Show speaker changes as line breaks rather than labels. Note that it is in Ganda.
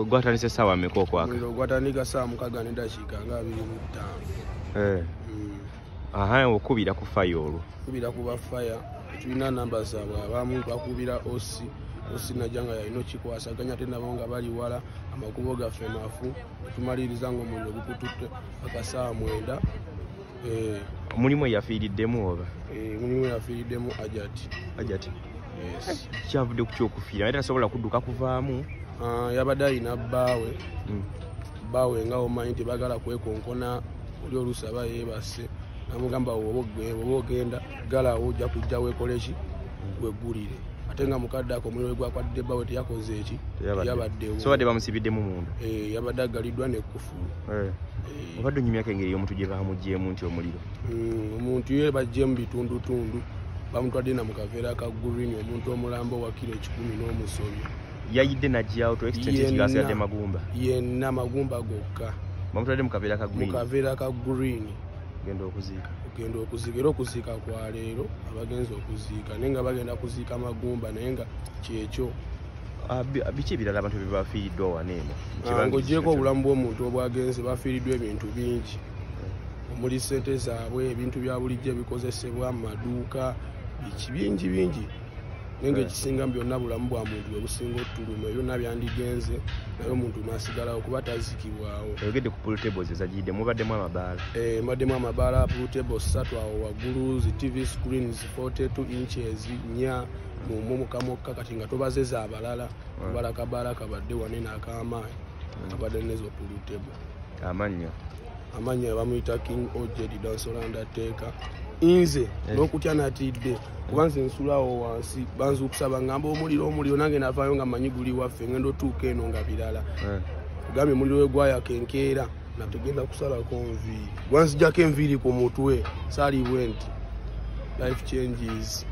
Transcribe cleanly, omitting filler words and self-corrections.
Gwatandise sawa mmeka okwaka?
Omuliro gwatandika saa 6:25.
Okubira ku fire olwo?
Okubira ku bafaya tulina namba zaabwe, abamu bakubira osi najja nga yalina okikwasaganya ate nabo nga bali wala, amakubo gaffe mafu, tumaliriza ng'omuliro gukututte paka saa 9.
Mulimu eyafiiriddemu oba?
Mulimu eyafiiriddemu Ajati. Yes.
Kyavudde ku kyokufiira naye tasobola kudduka kuvaamu?
Yabadde alina bbaawe nga omanyi nti bagala kwekonkona oli oluusi aba yeebase, namugamba woba ogenda galawo ojja kujja weekole ki weggulire, ate nga mukadde ako omuliro gwakwadde bbaawe teyakoze eki yabaddewo.
So badde bamusibiddemu munda?
Yabadde aggaliddwa n'ekkufulu.
Obadde onyumyako engeri y'omuntu gye bamuggyeemu nti omuliro?
Omuntu ye baggyeemu bitundutundu, bamutwadde na mu kaveera ka green, omuntu omulambo wa kilo 10 n'omusobyo.
Yayidde najjawo to extent ng'asigadde magumba?
Yenna magumba gokka.
Bamutwadde mu kaveera ka green?
Mu kaveera ka green.
Genda okuziika?
Ogenda okuziika, era okuziika kwa leero abagenzi okuziika, naye nga bagenda kuziika magumba naye nga kyekyo.
Biki ebirala abantu bye bafiiriddwa wano eno?
Ng'oggyeko obulamu bw'omuntu obwagenze bafiiriddwa ebintu bingi, omuli ssente zaabwe, ebintu bya bulijjo ebikozesebwa mu maduuka, bingi naye ng'ekisinga byonna bulamu bwa muntu bwe businga ottuluma, byonna byandigenze naye omuntu n'asigalawo kuba tazikibwawo.
Oyogedde ku pool tables ezagiyidde, mubaddemu amabaala?
Mbaddemu amabaala, pool tables 3 awo waggulu, zi TV screens 42 inches 4 mukka, kati nga tobazeza abalala kubala kabaala kabadde wane n'akamaanyi kabadde nezo pool table. Amannya bamuyita King Ojed Dansol Undertaker. Inze n'okutya natidde kuba nze nsulawo wansi, banzukusa bangamba omuliro, nange navaayo nga manyi guli waffe, ngenda otuuka eno nga birala. Kugambye omuliro we gwayaka enkeera nategenda kusalako nviiri, gwanzijjako enviiri ku mutwe, saalibwe nti life changes.